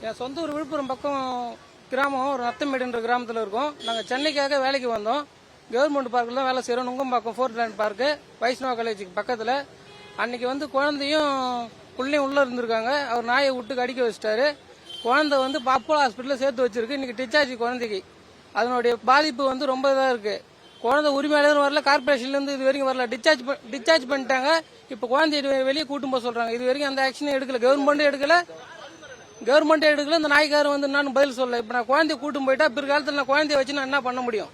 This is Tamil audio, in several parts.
என் சொந்த ஊர் விழுப்புரம் பக்கம் கிராமம் ஒரு நத்தமேடுன்ற கிராமத்தில் இருக்கோம். நாங்கள் சென்னைக்காக வேலைக்கு வந்தோம். கவர்மெண்ட் பார்க்கில் தான் வேலை செய்கிறோம். நுங்கம்பாக்கம் 4th லேண்ட் பார்க்கு வைஷ்ணவ காலேஜுக்கு பக்கத்தில். அன்னைக்கு குழந்தையும் பிள்ளையும் உள்ளே இருந்திருக்காங்க. அவர் நாயை விட்டு கடிக்க வச்சிட்டாரு. குழந்தை அப்போலோ ஹாஸ்பிட்டலில் சேர்த்து வச்சிருக்கு. இன்னைக்கு டிஸ்சார்ஜ் குழந்தைக்கு. அதனுடைய பாதிப்பு ரொம்ப இதாக இருக்கு. குழந்தை உரிமையாளரும் வரல, கார்பரேஷன்லேருந்து இது வரைக்கும் வரல. டிஸ்சார்ஜ் பண்ணிட்டாங்க. இப்போ குழந்தைய வெளியே கூட்டும் போக சொல்றாங்க. இது வரைக்கும் அந்த ஆக்ஷனும் எடுக்கல. கவர்மெண்ட்டே எடுக்கல. இந்த நாய்க்காரன் நான் பதில் சொல்ல. இப்போ நான் குழந்தைய கூட்டும் போயிட்டா பிற்காலத்தில் நான் குழந்தைய வச்சு நான் என்ன பண்ண முடியும்?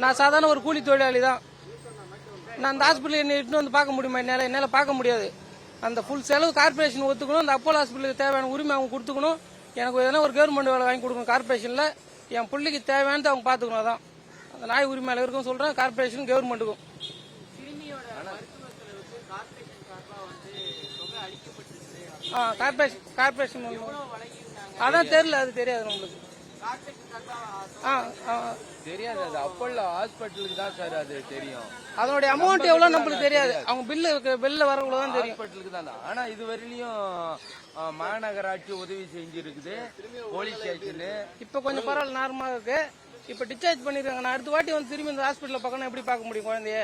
நான் சாதாரண ஒரு கூலி தொழிலாளி தான். நான் அந்த ஹாஸ்பிட்டல் என்ன இட்டு பார்க்க முடியுமா? என்னால் பார்க்க முடியாது. அந்த ஃபுல் செலவு கார்பரேஷன் ஒத்துக்கணும். அந்த அப்போலோ ஹாஸ்பிட்டலுக்கு தேவையான உரிமை அவங்க கொடுத்துக்கணும். எனக்கு எதனா ஒரு கவர்மெண்ட் வேலை வாங்கி கொடுக்கணும் கார்பரேஷனில். என் பிள்ளைக்கு தேவையானது அவங்க பார்த்துக்கணும். அதான் அந்த நாய் உரிமையாளருக்கும் சொல்கிறேன், கார்பரேஷன் கவர்மெண்ட்டுக்கும். கார்பரேஷன் அதான் தெரியல, அது தெரியாது நம்மளுக்கு. தெரியாது, அது அப்போலோ ஹாஸ்பிட்டலுக்கு தான் சார் அது தெரியும். அதனுடைய அமௌண்ட் எவ்வளவு நம்மளுக்கு தெரியாது. அவங்க பில்ல வரவங்களதான் தெரியும். ஹாஸ்பிட்டலுக்கு தான். ஆனா இது வரையிலும் மாநகராட்சி உதவி செஞ்சிருக்குது, போலீஸ் ஸ்டேஷனு. இப்ப கொஞ்சம் பரவாயில்ல, நார்மலா இருக்கு. இப்ப டிஸ்சார்ஜ் பண்ணிருக்காங்க. நான் அடுத்த வாட்டி திரும்பி இந்த ஹாஸ்பிட்டல் பக்கம் எப்படி பார்க்க முடியும் குழந்தைய?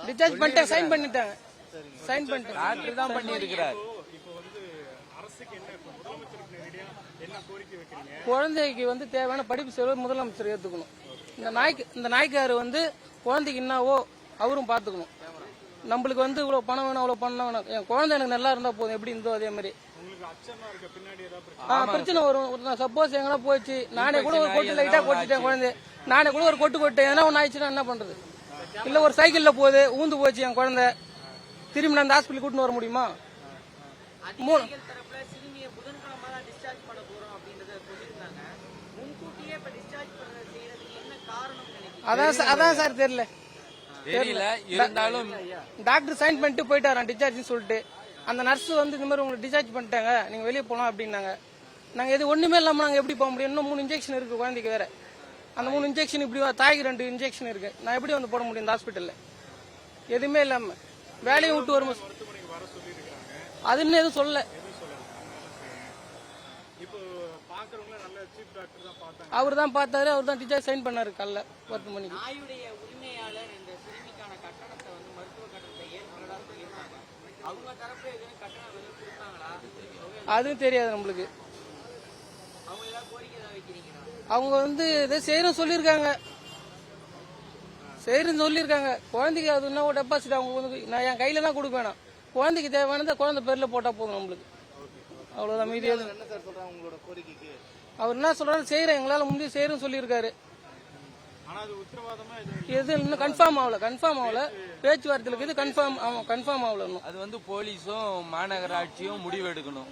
டிஸ்சார்ஜ் பண்ணிட்டாங்க, சைன் பண்ணிட்டாங்க. டாக்டர் தான் பண்ணி இருக்கிறார். குழந்தைக்கு தேவையான படிப்பு செலவு முதலமைச்சர் ஏத்துக்கணும். இந்த நாய்க்காரு குழந்தைக்கு என்னவோ அவரும் பாத்துக்கணும். நம்மளுக்கு இவ்வளவு பணம் வேணும், அவ்வளவு பணம் வேணும். என் குழந்தை எனக்கு நல்லா இருந்தா போதும். எப்படி இருந்தோ அதே மாதிரி. பிரச்சனை வரும். சப்போஸ் எங்கன்னா போச்சு, நானே கூட ஒரு கொட்டு லைட்டா கொட்டிட்டேன் குழந்தை. நானே கூட ஒரு கொட்டு எதனா ஒன்னு ஆயிடுச்சுன்னா என்ன பண்றது? இல்ல ஒரு சைக்கிள்ல போகுது, ஊந்து போச்சு என் குழந்தை. திரும்பி நான் அந்த ஹாஸ்பிட்டல் கூட்டின்னு வர முடியுமா? அதான் சார் தெரியல. இருந்தாலும் டாக்டர் சைன் பண்ணிட்டு போயிட்டாராம் டிஸ்சார்ஜ் சொல்லிட்டு. அந்த நர்ஸ் இந்த மாதிரி உங்களுக்கு டிஸ்சார்ஜ் பண்ணிட்டாங்க, நீங்க வெளியே போலாம் அப்படின்னாங்க. நாங்க எது ஒண்ணுமே இல்லாம நாங்க எப்படி போக முடியும்? இன்னும் 3 இன்ஜெக்ஷன் இருக்கு குழந்தைக்கு வேற. அந்த 3 இன்ஜெக்ஷன் இப்படி தாய்க்கு 2 இன்ஜெக்ஷன் இருக்கு. நான் எப்படி போட முடியும் இந்த ஹாஸ்பிட்டல்ல? எதுவுமே இல்லாம வேலையை விட்டு வரும். அது இன்னும் எதுவும் சொல்ல. அவர் தான் பார்த்தாரு, அவர் தான் டிஸ்சார்ஜ் சைன் பண்ணாரு காலைல 10 மணிக்கு. அதுவும் தெரியாது நம்மளுக்கு. அவங்க இதை செய்யணும் சொல்லியிருக்காங்க. குழந்தைக்கு அது என்ன டெபாசிட் அவங்க நான் என் கையில தான் கொடுக்க வேணாம். குழந்தைக்கு தேவையானதை குழந்தை பேர்ல போட்டா போதும் நம்மளுக்கு. அவ்வளவுதான். மீதி அவர் என்ன சொல்றாரு, செய்யறேன், எங்களால முடிஞ்சு செய்யறோம் சொல்லியிருக்காரு. எது இன்னும் கன்ஃபார்ம் ஆகல. பேச்சுவார்த்தைக்கு இது கன்ஃபார்ம் ஆகல. அது போலீஸும் மாநகராட்சியும் முடிவு எடுக்கணும்.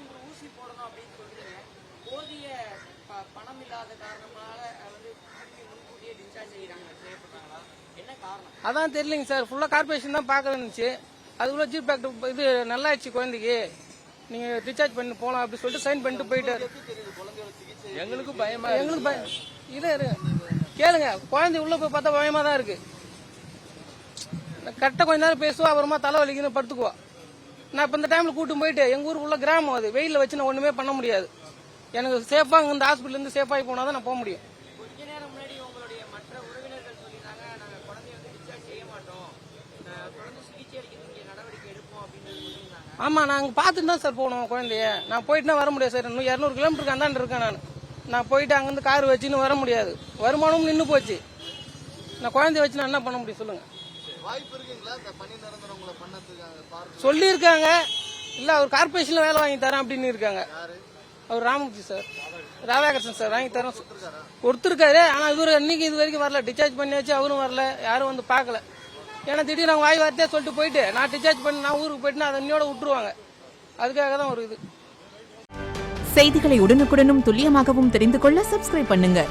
அதான் தெரியலங்க சார். ஃபுல்லா கார்பரேஷன் தான் பார்க்க இருந்துச்சு. அதுக்குள்ள ஜீப் டாக்டர் இது நல்லா ஆயிடுச்சு குழந்தைக்கு, நீங்க டிஸ்சார்ஜ் பண்ணி போலாம் அப்படின்னு சொல்லிட்டு சைன் பண்ணிட்டு போயிட்டாரு. எங்களுக்கு பயமா, கேளுங்க. குழந்தை உள்ள போய் பார்த்தா பயமா தான் இருக்கு. கரெக்டா கொஞ்ச நேரம் பேசுவா, அப்புறமா தலை வலிக்குன்னு படுத்துக்குவா. நான் இப்ப இந்த டைம்ல கூட்டும் போயிட்டு எங்க ஊருக்குள்ள கிராமம், அது வெயில வச்சு நான் ஒண்ணுமே பண்ண முடியாது. எனக்கு சேஃபா இந்த ஹாஸ்பிட்டல் இருந்து சேஃபாகி போனாதான் நான் போக முடியும். ஆமா, நாங்க பாத்துட்டு தான் சார் போனோம் குழந்தைய. நான் போயிட்டுனா வர முடியாது சார். இன்னும் 200 கிலோமீட்டருக்கு அந்தாண்டு இருக்கேன் நான் போயிட்டு அங்கிருந்து கார் வச்சுன்னு வர முடியாது. வருமானமும் நின்று போச்சு. நான் குழந்தைய வச்சு நான் என்ன பண்ண முடியும் சொல்லுங்க? சொல்லியிருக்காங்க. இல்ல அவர் கார்பரேஷன்ல வேலை வாங்கி தரேன் அப்படின்னு இருக்காங்க. அவர் ராமமூர்த்தி சார், ராதாகிருஷ்ணன் சார் வாங்கி தரோம் கொடுத்துருக்காரு. ஆனா இன்னைக்கு இது வரைக்கும் வரல. டிஸ்சார்ஜ் பண்ணியாச்சு, அவரும் வரல, யாரும் பாக்கல. ஏன்னா திடீர்னு அவங்க வாய் வார்த்தையா சொல்லிட்டு போயிட்டு நான் டிஸ்சார்ஜ் பண்ணி நான் ஊருக்கு போயிட்டு அதை இன்னோட விட்டுருவாங்க. அதுக்காக தான் ஒரு இது. செய்திகளை உடனுக்குடனும் துல்லியமாகவும் தெரிந்து கொள்ள சப்ஸ்கிரைப் பண்ணுங்க.